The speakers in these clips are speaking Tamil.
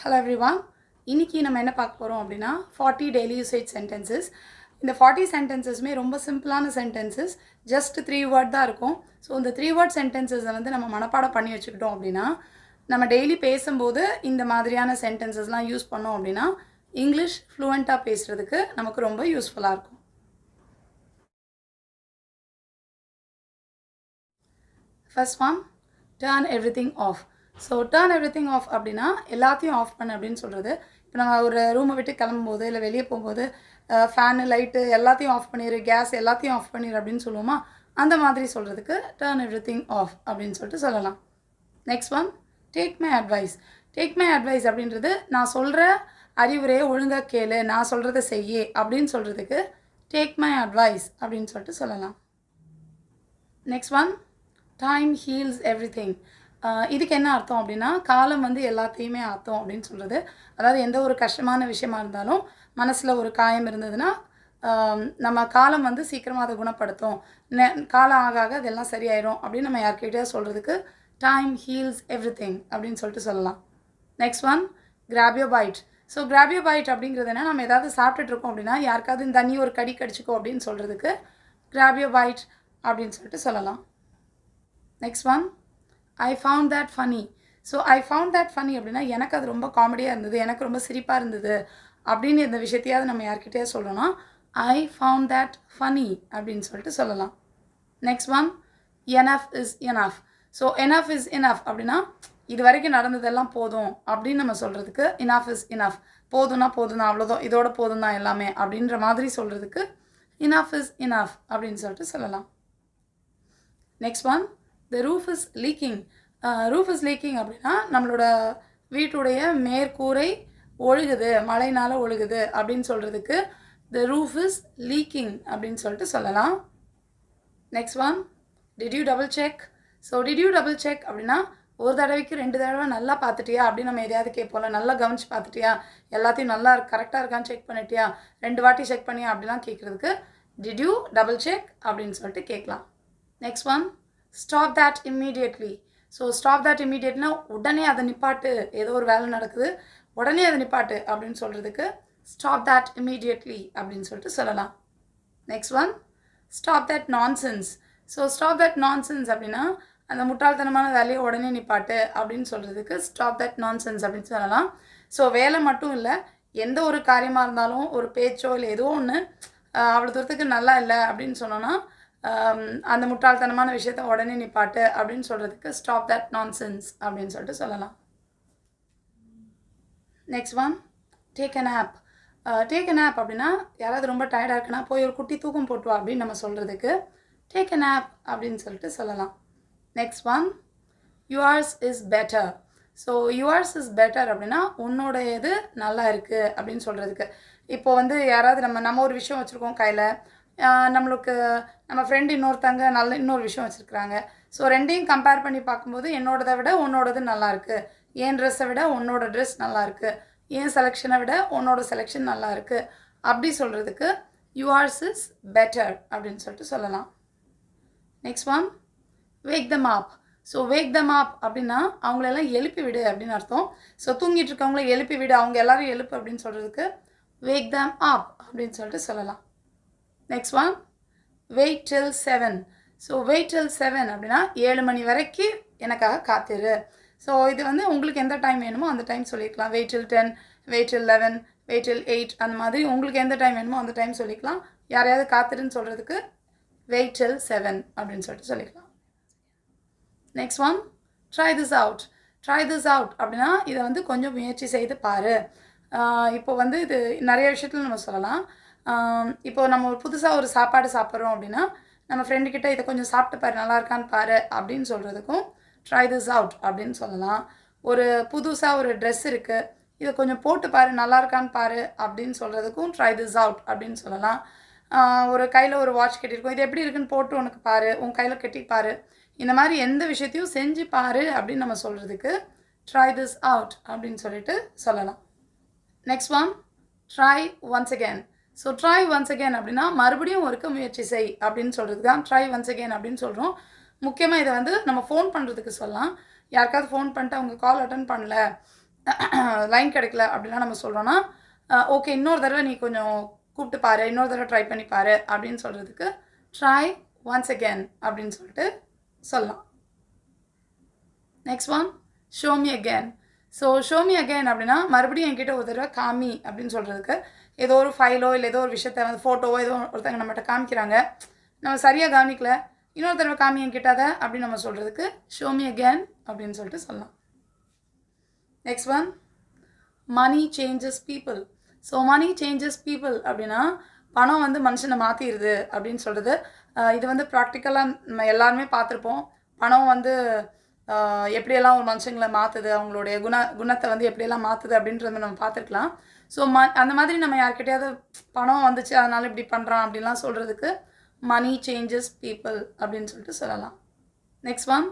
Hello everyone. இன்னைக்கு நம்ம என்ன பார்க்க போறோம் அப்படின்னா 40 daily usage sentences. இந்த 40 sentencesமே ரொம்ப சிம்பிளான sentences. just 3 word தான் இருக்கும். ஸோ இந்த 3 word sentences வந்து நம்ம மனப்பாடம் பண்ணி வச்சுக்கிட்டோம் அப்படின்னா நம்ம டெய்லி பேசும்போது இந்த மாதிரியான sentencesலாம் யூஸ் பண்ணோம் அப்படின்னா இங்கிலீஷ் ஃப்ளூவெண்ட்டாக பேசுகிறதுக்கு நமக்கு ரொம்ப யூஸ்ஃபுல்லாக இருக்கும். First one, turn everything off. So turn everything off அப்படின்னா எல்லாத்தையும் ஆஃப் பண்ணு அப்படின்னு சொல்கிறது. இப்போ நம்ம ஒரு ரூமை விட்டு கிளம்பும்போது இல்லை வெளியே போகும்போது ஃபேனு லைட்டு எல்லாத்தையும் ஆஃப் பண்ணிடு, கேஸ் எல்லாத்தையும் ஆஃப் பண்ணிடு அப்படின்னு சொல்லுவோமா, அந்த மாதிரி சொல்கிறதுக்கு டர்ன் எவ்ரி திங் ஆஃப் அப்படின்னு சொல்லிட்டு சொல்லலாம். Next one, take my advice. Take my advice அப்படின்றது நான் சொல்கிற அறிவுரையை ஒழுங்காக கேளு, நான் சொல்கிறத செய்ய அப்படின்னு சொல்கிறதுக்கு டேக் மை அட்வைஸ் அப்படின்னு சொல்லிட்டு சொல்லலாம். Next one, time heals every thing. இதுக்கு என்ன அர்த்தம் அப்படின்னா காலம் வந்து எல்லாத்தையுமே ஆற்றும் அப்படின்னு சொல்கிறது. அதாவது எந்த ஒரு கஷ்டமான விஷயமா இருந்தாலும் மனசில் ஒரு காயம் இருந்ததுன்னா நம்ம காலம் வந்து சீக்கிரமாக அதை குணப்படுத்தும், காலம் ஆக ஆக அதெல்லாம் சரியாயிடும் அப்படின்னு நம்ம யார்கிட்டயே சொல்கிறதுக்கு டைம் ஹீல்ஸ் எவ்ரி திங் அப்படின்னு சொல்லிட்டு சொல்லலாம். Next one, grab your bite. So grab your bite அப்படிங்கிறது என்ன, நம்ம ஏதாவது சாப்பிட்டுட்ருக்கோம் அப்படின்னா யாருக்காவது இந்த தண்ணி ஒரு கடி கடிச்சிக்கோ அப்படின்னு சொல்கிறதுக்கு கிராப் யோர் பைட் அப்படின்னு சொல்லிட்டு சொல்லலாம். Next one, I found that funny. So I found that funny அப்படின்னா எனக்கு அது ரொம்ப காமெடியாக இருந்தது, எனக்கு ரொம்ப சிரிப்பாக இருந்தது அப்படின்னு இந்த விஷயத்தையாவது நம்ம யார்கிட்டயே சொல்லணும்னா ஐ ஃபவுண்ட் தட் ஃபனி அப்படின்னு சொல்லிட்டு சொல்லலாம். Next one, enough is enough. So enough is enough அப்படின்னா இது வரைக்கும் நடந்ததெல்லாம் போதும் அப்படின்னு நம்ம சொல்கிறதுக்கு இனஃப் இஸ் இனஃப். போதும்னா போதும் தான், அவ்வளோதான், இதோட போதும் தான் எல்லாமே அப்படின்ற மாதிரி சொல்கிறதுக்கு இனஃப் இஸ் இனஃப் அப்படின்னு சொல்லிட்டு சொல்லலாம். Next one, the roof is leaking. Roof is leaking அப்படின்னா நம்மளோட வீட்டுடைய மேற்கூரை ஒழுகுது, மழைனால ஒழுகுது அப்படின்னு சொல்கிறதுக்கு த ரூஃப் இஸ் லீக்கிங் அப்படின்னு சொல்லிட்டு சொல்லலாம். Next one, did U double check. So did U double check அப்படின்னா ஒரு தடவைக்கு 2 தடவை நல்லா பார்த்துட்டியா அப்படின்னு நம்ம எதையாவது கேட்போம்ல, நல்லா கவனிச்சு பார்த்துட்டியா, எல்லாத்தையும் நல்லா கரெக்டாக இருக்கான்னு செக் பண்ணிட்டியா, 2 வாட்டி செக் பண்ணியா அப்படிலாம் கேட்குறதுக்கு டிட் யூ டபுள் செக் அப்படின்னு சொல்லிட்டு கேட்கலாம். Next one, stop that immediately. So stop that இம்மீடியட்னா உடனே அதை நிப்பாட்டு, ஏதோ ஒரு வேலை நடக்குது உடனே அதை நிப்பாட்டு அப்படின்னு சொல்கிறதுக்கு ஸ்டாப் தேட் இம்மீடியட்லி அப்படின்னு சொல்லிட்டு சொல்லலாம். Next one, stop that nonsense. So stop that nonsense அப்படின்னா அந்த முட்டாள்தனமான வேலையை உடனே நிப்பாட்டு அப்படின்னு சொல்கிறதுக்கு ஸ்டாப் தேட் நான்சென்ஸ் அப்படின்னு சொல்லலாம். ஸோ வேலை மட்டும் இல்லை, எந்த ஒரு காரியமாக இருந்தாலும் ஒரு பேச்சோ இல்லை ஏதோ ஒன்று அவ்வளோ தூரத்துக்கு நல்லா இல்லை அப்படின்னு சொன்னோன்னா அந்த முட்டாள்தனமான விஷயத்த உடனே நிப்பாட்டு அப்படின்னு சொல்கிறதுக்கு ஸ்டாப் தட் நான்சென்ஸ் அப்படின்னு சொல்லிட்டு சொல்லலாம். Next one, take an up. Take an up அப்படின்னா யாராவது ரொம்ப டயர்டாக இருக்குன்னா போய் ஒரு குட்டி தூக்கம் போட்டுவா அப்படின்னு நம்ம சொல்கிறதுக்கு டேக் அன் ஆப் அப்படின்னு சொல்லிட்டு சொல்லலாம். Next one, yours is better. So yours is better அப்படின்னா உன்னோட இது நல்லா இருக்குது அப்படின்னு சொல்கிறதுக்கு. இப்போ வந்து யாராவது நம்ம ஒரு விஷயம் வச்சுருக்கோம் கையில், நம்மளுக்கு நம்ம ஃப்ரெண்டு இன்னொருத்தங்க இன்னொரு விஷயம் வச்சுருக்குறாங்க. ஸோ ரெண்டையும் கம்பேர் பண்ணி பார்க்கும்போது என்னோடதை விட உன்னோடது நல்லாயிருக்கு, என் ட்ரெஸ்ஸை விட உன்னோட ட்ரெஸ் நல்லாயிருக்கு, என் செலெக்ஷனை விட உன்னோட செலெக்ஷன் நல்லாயிருக்கு அப்படி சொல்கிறதுக்கு யுவர்ஸ் இஸ் பெட்டர் அப்படின்னு சொல்லிட்டு சொல்லலாம். நெக்ஸ்ட் ஒன், வேக் தம் அப். ஸோ வேக் தம் அப் அப்படின்னா அவங்களெல்லாம் எழுப்பி விடு அப்படின்னு அர்த்தம். ஸோ தூங்கிட்டு இருக்கவங்கள எழுப்பி விடு, அவங்க எல்லோரும் எழுப்பு அப்படின்னு சொல்கிறதுக்கு வேக் தம் அப் அப்படின்னு சொல்லிட்டு சொல்லலாம். Next one, wait till 7. So wait till 7 அப்படின்னா 7 மணி வரைக்கும் எனக்காக காத்திரு. ஸோ இது வந்து உங்களுக்கு எந்த டைம் வேணுமோ அந்த டைம் சொல்லிக்கலாம். Wait till 10, wait till 11, wait till 8 அந்த மாதிரி உங்களுக்கு எந்த டைம் வேணுமோ அந்த டைம் சொல்லிக்கலாம். யாரையாவது காத்திருன்னு சொல்கிறதுக்கு வெயிட் டில் 7 அப்படின்னு சொல்லிட்டு சொல்லிக்கலாம். Next one, try this out. Try this out அப்படின்னா இதை வந்து கொஞ்சம் முயற்சி செய்து பாரு. இப்போ வந்து இது நிறைய விஷயத்தில் நம்ம சொல்லலாம். இப்போ நம்ம ஒரு புதுசாக ஒரு சாப்பாடு சாப்பிட்றோம் அப்படின்னா நம்ம ஃப்ரெண்டுக்கிட்ட இதை கொஞ்சம் சாப்பிட்டு பாரு, நல்லா இருக்கான்னு பாரு அப்படின்னு சொல்கிறதுக்கும் ட்ரை திஸ் அவுட் அப்படின்னு சொல்லலாம். ஒரு புதுசாக ஒரு ட்ரெஸ் இருக்குது, இதை கொஞ்சம் போட்டு பாரு, நல்லா இருக்கான்னு பாரு அப்படின்னு சொல்கிறதுக்கும் ட்ரை திஸ் அவுட் அப்படின்னு சொல்லலாம். ஒரு கையில் ஒரு வாட்ச் கட்டியிருக்கோம், இது எப்படி இருக்குன்னு போட்டு உனக்கு பாரு, உன் கையில் கட்டி பாரு, இந்த மாதிரி எந்த விஷயத்தையும் செஞ்சு பாரு அப்படின்னு நம்ம சொல்கிறதுக்கு ட்ரை திஸ் அவுட் அப்படின்னு சொல்லிட்டு சொல்லலாம். Next one, try once again. So try once again அப்படின்னா மறுபடியும் ஒருக்க முயற்சி செய் அப்படின்னு சொல்கிறது தான் ட்ரை ஒன்ஸ் அகேன் அப்படின்னு சொல்கிறோம். முக்கியமாக இதை வந்து நம்ம ஃபோன் பண்ணுறதுக்கு சொல்லலாம். யாருக்காவது ஃபோன் பண்ணிட்டு அவங்க கால் அட்டன் பண்ணல, லைன் கிடைக்கல அப்படின்னா நம்ம சொல்கிறோன்னா ஓகே இன்னொரு தடவை நீ கொஞ்சம் கூப்பிட்டு பாரு, இன்னொரு தடவை ட்ரை பண்ணி பாரு அப்படின்னு சொல்கிறதுக்கு ட்ரை ஒன்ஸ் அகேன் அப்படின்னு சொல்லிட்டு சொல்லலாம். Next one show me again. So show me again அப்படின்னா மறுபடியும் என்கிட்ட ஒரு தடவை காமி அப்படின்னு சொல்கிறதுக்கு ஏதோ ஒரு ஃபைலோ இல்லை ஏதோ ஒரு விஷயத்தை வந்து ஃபோட்டோவோ ஏதோ ஒருத்தங்க நம்மகிட்ட காமிக்கிறாங்க, நம்ம சரியாக கவனிக்கல, இன்னொரு தடவை காமி என்கிட்ட அதை அப்படின்னு நம்ம சொல்கிறதுக்கு ஷோ மீ அகேன் அப்படின்னு சொல்லிட்டு சொல்லலாம். நெக்ஸ்ட் ஒன் மணி சேஞ்சஸ் பீப்புள். ஸோ மணி சேஞ்சஸ் பீப்புள் அப்படின்னா பணம் வந்து மனுஷனை மாற்றிடுது அப்படின்னு சொல்கிறது. இது வந்து ப்ராக்டிக்கலாக நம்ம எல்லாருமே பார்த்துருப்போம். பணம் வந்து எப்படியெல்லாம் ஒரு மனுஷங்களை மாற்றுது, அவங்களுடைய குணத்தை வந்து எப்படியெல்லாம் மாற்றுது அப்படின்றத நம்ம பார்த்துருக்கலாம். ஸோ அந்த மாதிரி நம்ம யார்கிட்டையாவது பணம் வந்துச்சு அதனால் இப்படி பண்ணுறான் அப்படின்லாம் சொல்கிறதுக்கு மணி சேஞ்சஸ் பீப்புள் அப்படின்னு சொல்லிட்டு சொல்லலாம். Next one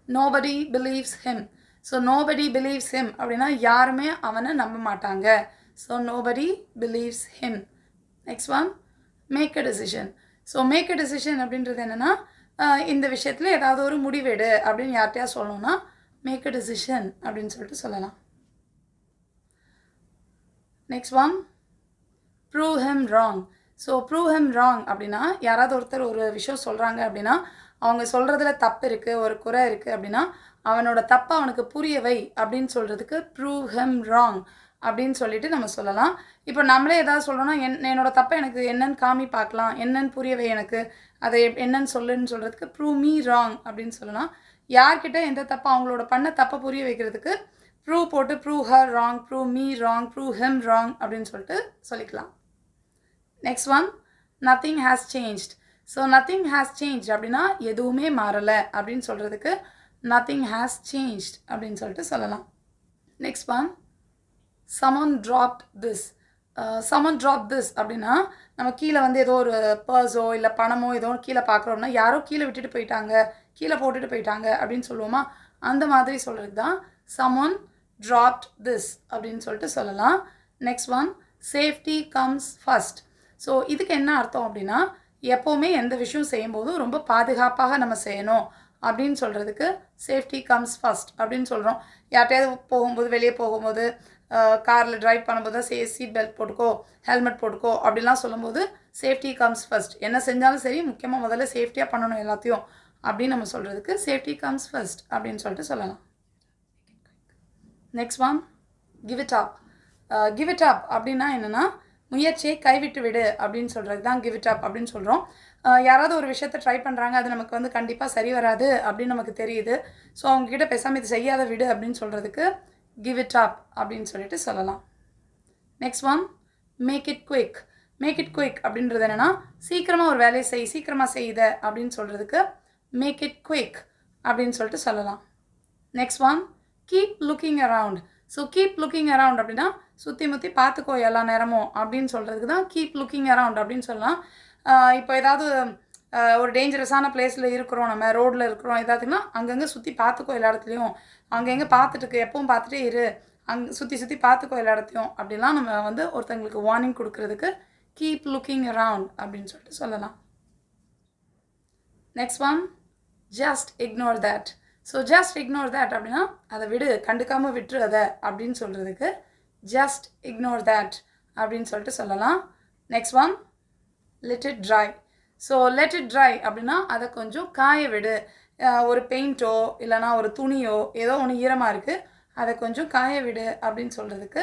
nobody believes him. So nobody believes him அப்படின்னா யாருமே அவனை நம்ப மாட்டாங்க. So nobody believes him. Next one make a decision. So make a decision அப்படின்றது என்னென்னா இந்த விஷயத்தில் ஏதாவது ஒரு முடிவெடு அப்படின்னு யார்கிட்டயா சொல்லணும்னா மேக் அ டெசிஷன் அப்படின்னு சொல்லிட்டு சொல்லலாம். Next one prove him wrong. So prove him wrong அப்படின்னா யாராவது ஒருத்தர் ஒரு விஷயம் சொல்கிறாங்க அப்படின்னா அவங்க சொல்கிறதுல தப்பு இருக்குது, ஒரு குறை இருக்குது அப்படின்னா அவனோட தப்பை அவனுக்கு புரியவை அப்படின்னு சொல்கிறதுக்கு ப்ரூவ் ஹிம் ராங் அப்படின்னு சொல்லிட்டு நம்ம சொல்லலாம். இப்போ நம்மளே ஏதாவது சொல்கிறோன்னா என்னோடய தப்பை எனக்கு என்னன்னு காமி பார்க்கலாம், என்னன்னு புரியவை எனக்கு, அதை என்னன்னு சொல்லுன்னு சொல்கிறதுக்கு ப்ரூவ் மீ ராங் அப்படின்னு சொல்லலாம். யார்கிட்ட எந்த தப்பை அவங்களோட பண்ண தப்பை புரிய வைக்கிறதுக்கு ப்ரூவ் போட்டு prove her wrong, prove me wrong, prove him wrong அப்படின்னு சொல்லிட்டு சொல்லிக்கலாம். Next one nothing has changed. So nothing has change அப்படின்னா எதுவுமே மாறலை அப்படின்னு சொல்கிறதுக்கு நத்திங் ஹேஸ் சேஞ்ச்ட் அப்படின்னு சொல்லிட்டு சொல்லலாம். Next one someone dropped this. someone dropped this அப்படின்னா நம்ம கீழே வந்து ஏதோ ஒரு பர்ஸோ இல்லை பணமோ ஏதோ கீழே பார்க்குறோம்னா யாரோ கீழே விட்டுட்டு போயிட்டாங்க, கீழே போட்டுட்டு போயிட்டாங்க அப்படின்னு சொல்லுவோமா, அந்த மாதிரி சொல்கிறது தான் someone dropped this அப்படின்னு சொல்லிட்டு சொல்லலாம். Next one safety comes first. So இதுக்கு என்ன அர்த்தம் அப்படின்னா எப்போவுமே எந்த விஷயம் செய்யும்போதும் ரொம்ப பாதுகாப்பாக நம்ம செய்யணும் அப்படின்னு சொல்கிறதுக்கு சேஃப்டி கம்ஸ் ஃபர்ஸ்ட் அப்படின்னு சொல்கிறோம். யார்கிட்டையாவது போகும்போது வெளியே போகும்போது காரில் ட்ரைவ் பண்ணும்போது சீட் பெல்ட் போட்டுக்கோ, ஹெல்மெட் போட்டுக்கோ அப்படிலாம் சொல்லும்போது சேஃப்டி கம்ஸ் ஃபர்ஸ்ட். என்ன செஞ்சாலும் சரி முக்கியமாக முதல்ல சேஃப்டியாக பண்ணணும் எல்லாத்தையும் அப்படின்னு நம்ம சொல்கிறதுக்கு சேஃப்டி கம்ஸ் ஃபர்ஸ்ட் அப்படின்னு சொல்லிட்டு சொல்லலாம். Next one give it up. Give it up அப்படின்னா என்னென்னா முயற்சியை கைவிட்டு விடு அப்படின்னு சொல்கிறது தான் கிவ் இட் அப் அப்படின்னு சொல்கிறோம். யாராவது ஒரு விஷயத்தை ட்ரை பண்ணுறாங்க, அது நமக்கு வந்து கண்டிப்பாக சரி வராது அப்படின்னு நமக்கு தெரியுது. ஸோ அவங்கக்கிட்ட பேசாமல் இது செய்யாத விடு அப்படின்னு சொல்கிறதுக்கு give it up அப்படின்னு சொல்லிட்டு சொல்லலாம். Next one make it quick. Make it quick அப்படின்றது என்னென்னா சீக்கிரமாக ஒரு வேலையை சீக்கிரமாக செய்யுத அப்படின்னு சொல்கிறதுக்கு மேக் இட் குயிக் அப்படின்னு சொல்லிட்டு சொல்லலாம். Next one keep looking around. So keep looking around அப்படின்னா சுற்றி முற்றி பார்த்துக்கோ எல்லா நேரமும் அப்படின்னு சொல்கிறதுக்கு தான் கீப் லுக்கிங் அரவுண்ட் அப்படின்னு சொல்லலாம். இப்போ ஏதாவது ஒரு டேஞ்சரஸான பிளேஸில் இருக்கிறோம், நம்ம ரோட்டில் இருக்கிறோம் ஏதாவதுன்னா அங்கங்கே சுற்றி பார்த்துக்கோ எல்லா இடத்துலையும், அங்கே எங்கே பார்த்துட்டுருக்கு எப்பவும் பார்த்துட்டே இரு, அங்கே சுற்றி பார்த்துக்கோ எல்லா இடத்தையும் அப்படிலாம் நம்ம வந்து ஒருத்தங்களுக்கு வார்னிங் கொடுக்கறதுக்கு கீப் லுக்கிங் அரவுண்ட் அப்படின்னு சொல்லிட்டு சொல்லலாம். Next one just ignore that. So just ignore that அப்படின்னா அதை விடு, கண்டுக்காமல் விட்டுரு அதை அப்படின்னு சொல்கிறதுக்கு ஜஸ்ட் இக்னோர் தேட் அப்படின்னு சொல்லிட்டு சொல்லலாம். Next one let it try. So let it try அப்படின்னா அதை கொஞ்சம் காய விடு. ஒரு பெயிண்ட்டோ இல்லைனா ஒரு துணியோ ஏதோ ஒன்று ஈரமாக இருக்குது, அதை கொஞ்சம் காய விடு அப்படின்னு சொல்கிறதுக்கு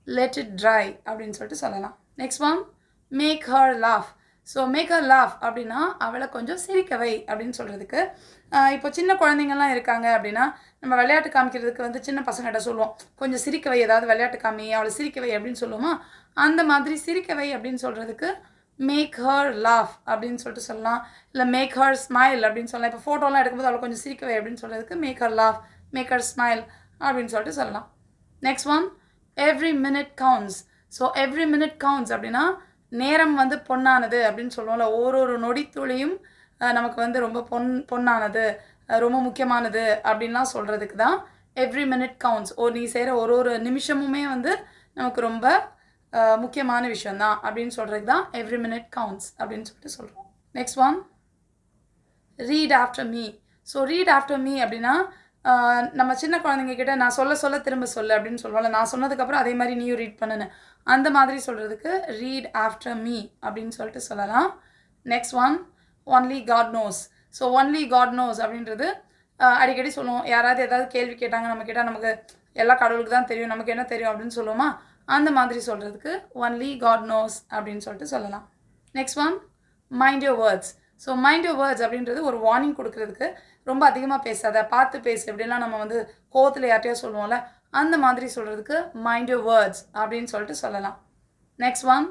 லெட் இட் ட்ரை அப்படின்னு சொல்லிட்டு சொல்லலாம். Next one make her laugh. So make her laugh அப்படின்னா அவளை கொஞ்சம் சிரிக்கவை அப்படின்னு சொல்கிறதுக்கு இப்போ சின்ன குழந்தைங்கள்லாம் இருக்காங்க அப்படின்னா நம்ம விளையாட்டு காமிக்கிறதுக்கு வந்து சின்ன பசங்கள்கிட்ட சொல்லுவோம் கொஞ்சம் சிரிக்கவை, ஏதாவது விளையாட்டு காமி, அவளை சிரிக்கவை அப்படின்னு சொல்லுவோமா, அந்த மாதிரி சிரிக்கவை அப்படின்னு சொல்கிறதுக்கு மேக் ஹர் லாஃப் அப்படின்னு சொல்லிட்டு சொல்லலாம். இல்லை மேக் ஹர் ஸ்மைல் அப்படின்னு சொல்லலாம். இப்போ ஃபோட்டோலாம் எடுக்கும்போது அவளை கொஞ்சம் சிரிக்கவை அப்படின்னு சொல்கிறதுக்கு make her laugh, make her smile அப்படின்னு சொல்லிட்டு சொல்லலாம். Next one every minute counts. So every minute counts அப்படின்னா நேரம் வந்து பொன்னானது அப்படின்னு சொல்லுவோம்ல, ஒரு நொடித்துளியும் நமக்கு வந்து ரொம்ப பொன்னானது, ரொம்ப முக்கியமானது அப்படின்லாம் சொல்கிறதுக்கு தான் எவ்ரி மினிட் கவுண்ட்ஸ். நீ செய்கிற ஒரு நிமிஷமுமே வந்து நமக்கு ரொம்ப முக்கியமான விஷயந்தான் அப்படின்னு சொல்கிறது தான் எவ்ரி மினிட் கவுண்ட்ஸ் அப்படின்னு சொல்லிட்டு சொல்கிறோம். Next one read after me. So read after me அப்படின்னா நம்ம சின்ன குழந்தைங்க கிட்ட நான் சொல்ல சொல்ல திரும்ப சொல்லு அப்படின்னு சொல்லுவோம்ல, நான் சொன்னதுக்கப்புறம் அதே மாதிரி நீயும் ரீட் பண்ணுன்னு, அந்த மாதிரி சொல்கிறதுக்கு ரீட் ஆஃப்டர் மீ அப்படின்னு சொல்லிட்டு சொல்லலாம். Next one, only God knows. So only God knows அப்படின்றது அடிக்கடி சொல்லுவோம். யாராவது ஏதாவது கேள்வி கேட்டாங்க நம்ம கேட்டால், நமக்கு எல்லா கடவுளுக்கு தான் தெரியும், நமக்கு என்ன தெரியும் அப்படின்னு சொல்லுவோமா, அந்த மாதிரி சொல்கிறதுக்கு ஒன்லி காட் நோஸ் அப்படின்னு சொல்லிட்டு சொல்லலாம். Next one, mind your words. So mind your words அப்படின்றது ஒரு வார்னிங் கொடுக்குறதுக்கு, ரொம்ப அதிகமாக பேசாத, பார்த்து பேசு அப்படின்லாம் நம்ம வந்து கோவத்தில் யார்ட்டையோ சொல்லுவோம்ல, அந்த மாதிரி சொல்கிறதுக்கு மைண்ட் யோர் வேர்ட்ஸ் அப்படின்னு சொல்லிட்டு சொல்லலாம். நெக்ஸ்ட் ஒன்,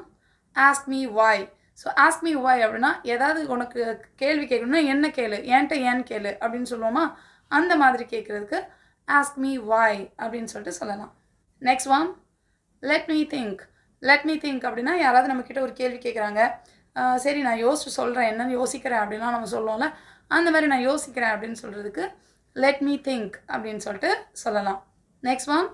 ஆஸ்க் மீ வாய். ஸோ ஆஸ்க் மீ வாய் அப்படின்னா ஏதாவது உனக்கு கேள்வி கேட்கணும்னா என்ன கேளு, என்கிட்ட ஏன் கேளு அப்படின்னு சொல்லுவோமா, அந்த மாதிரி கேட்குறதுக்கு ஆஸ்க் மீ வாய் அப்படின்னு சொல்லிட்டு சொல்லலாம். Next one, let me think. Let me think அப்படின்னா யாராவது நம்மக்கிட்ட ஒரு கேள்வி கேட்குறாங்க, சரி நான் யோசிச்சு சொல்கிறேன், என்னன்னு யோசிக்கிறேன் அப்படின்லாம் நம்ம சொல்லுவோம்ல, அந்த மாதிரி நான் யோசிக்கிறேன் அப்படின்னு சொல்கிறதுக்கு லெட் மீ திங்க் அப்படின்னு சொல்லிட்டு சொல்லலாம். Next one,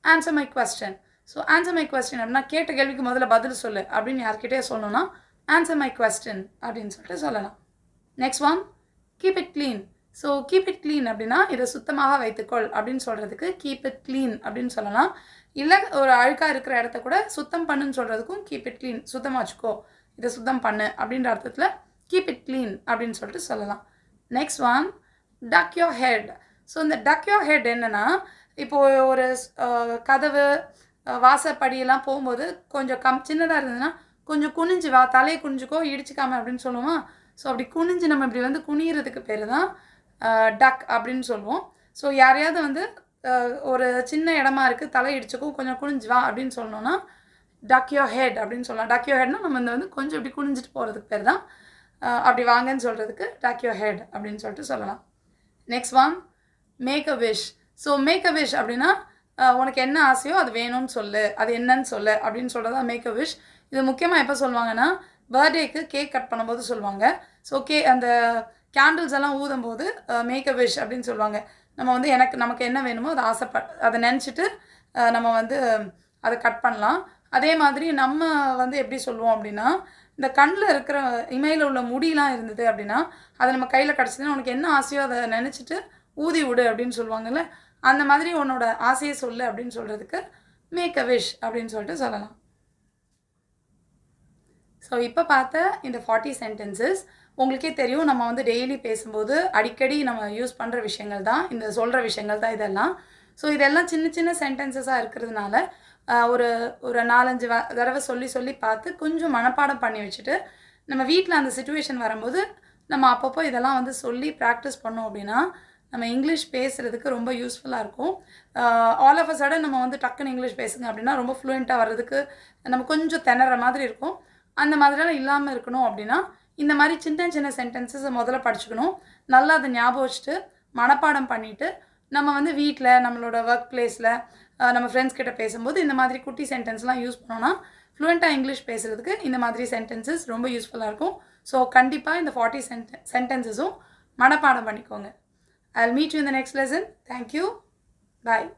answer my question. So answer my question அப்படின்னா கேட்ட கேள்விக்கு முதல்ல பதில் சொல்லு அப்படின்னு யார்கிட்டே சொல்லணும்னா ஆன்சர் மை கொஸ்டின் அப்படின்னு சொல்லிட்டு சொல்லலாம். Next one, keep it clean. So keep it clean அப்படின்னா இதை சுத்தமாக வைத்துக்கொள் அப்படின்னு சொல்கிறதுக்கு கீப் இட் க்ளீன் அப்படின்னு சொல்லலாம். இல்லை ஒரு அழுக்காக இருக்கிற இடத்த கூட சுத்தம் பண்ணுன்னு சொல்கிறதுக்கும் கீப் இட் க்ளீன், சுத்தமாக வச்சுக்கோ, இதை சுத்தம் பண்ணு அப்படின்ற அர்த்தத்தில் கீப் இட் க்ளீன் அப்படின்னு சொல்லிட்டு சொல்லலாம். Next one, tuck your head. So இந்த டக் யோர் ஹெட் என்னென்னா, இப்போது ஒரு கதவு வாசப்படியெல்லாம் போகும்போது கொஞ்சம் சின்னதாக இருந்ததுன்னா கொஞ்சம் குனிஞ்சு வா, தலையை குனிஞ்சுக்கோ, இடிச்சிக்காம அப்படின்னு சொல்லுவோமா. ஸோ அப்படி குனிஞ்சு நம்ம இப்படி வந்து குனிகிறதுக்கு பேர் தான் டக் அப்படின்னு சொல்லுவோம். ஸோ யாரையாவது வந்து ஒரு சின்ன இடமா இருக்குது, தலை இடிச்சுக்கோ, கொஞ்சம் குனிஞ்சு வா அப்படின்னு சொல்லணும்னா டக் யோர் ஹெட் அப்படின்னு சொல்லலாம். டக் யோர் ஹெட்னா நம்ம வந்து கொஞ்சம் இப்படி குனிஞ்சிட்டு போகிறதுக்கு பேர் தான் அப்படி வாங்கன்னு சொல்கிறதுக்கு டக் யோர் ஹெட் அப்படின்னு சொல்லிட்டு சொல்லலாம். Next one, make a wish. So make a wish அப்படின்னா உனக்கு என்ன ஆசையோ அது வேணும்னு சொல்லு, அது என்னன்னு சொல்லு அப்படின்னு சொல்கிறதா மேக் அ விஷ். இது முக்கியமாக எப்போ சொல்லுவாங்கன்னா பர்த்டேக்கு கேக் கட் பண்ணும்போது சொல்லுவாங்க. ஸோ அந்த கேண்டில்ஸ் எல்லாம் ஊதும் போது மேக் அ விஷ் அப்படின்னு சொல்லுவாங்க. நம்ம வந்து நமக்கு என்ன வேணுமோ அதை அதை நினச்சிட்டு நம்ம வந்து அதை கட் பண்ணலாம். அதே மாதிரி நம்ம வந்து எப்படி சொல்லுவோம் அப்படின்னா, இந்த கண்ணில் இருக்கிற இமையில் உள்ள முடியெலாம் இருந்தது அப்படின்னா அதை நம்ம கையில் கிடச்சிதுன்னா உனக்கு என்ன ஆசையோ அதை நினச்சிட்டு ஊதி விடு அப்படின்னு சொல்லுவாங்கள்ல, அந்த மாதிரி உன்னோட ஆசையை சொல்லு அப்படின்னு சொல்கிறதுக்கு மேக் அ விஷ் அப்படின்னு சொல்லிட்டு சொல்லலாம். ஸோ இப்போ பார்த்த இந்த 40 சென்டென்சஸ் உங்களுக்கே தெரியும், நம்ம வந்து டெய்லி பேசும்போது அடிக்கடி நம்ம யூஸ் பண்ணுற விஷயங்கள் தான், இந்த சொல்கிற விஷயங்கள் தான் இதெல்லாம். ஸோ இதெல்லாம் சின்ன சின்ன சென்டென்சஸாக இருக்கிறதுனால ஒரு 4-5 தடவை சொல்லி பார்த்து கொஞ்சம் மனப்பாடம் பண்ணி வச்சுட்டு நம்ம வீட்டில் அந்த சிச்சுவேஷன் வரும்போது நம்ம அப்பப்போ இதெல்லாம் வந்து சொல்லி ப்ராக்டிஸ் பண்ணோம் அப்படின்னா நம்ம இங்கிலீஷ் பேசுகிறதுக்கு ரொம்ப யூஸ்ஃபுல்லாக இருக்கும். ஆல் ஆஃப் அ சடன் நம்ம வந்து டக்குன்னு இங்கிலீஷ் பேசுங்க அப்படின்னா ரொம்ப ஃப்ளூயண்ட்டாக வர்றதுக்கு நம்ம கொஞ்சம் திணற மாதிரி இருக்கும். அந்த மாதிரிலாம் இல்லாமல் இருக்கணும் அப்படின்னா இந்த மாதிரி சின்ன சின்ன சென்டென்சஸை முதல்ல படிச்சுக்கணும். நல்லா அதை ஞாபகம் வச்சுட்டு மனப்பாடம் பண்ணிவிட்டு நம்ம வந்து வீட்டில் நம்மளோட ஒர்க் பிளேஸில் நம்ம ஃப்ரெண்ட்ஸ் கிட்ட பேசும்போது இந்த மாதிரி குட்டி சென்டென்ஸ்லாம் யூஸ் பண்ணோன்னா ஃப்ளூயண்ட்டாக இங்கிலீஷ் பேசுகிறதுக்கு இந்த மாதிரி சென்டென்சஸ் ரொம்ப யூஸ்ஃபுல்லாக இருக்கும். ஸோ கண்டிப்பாக இந்த 40 சென்டென்சஸும் மனப்பாடம் பண்ணிக்கோங்க. I'll meet you in the next lesson. Thank you. Bye.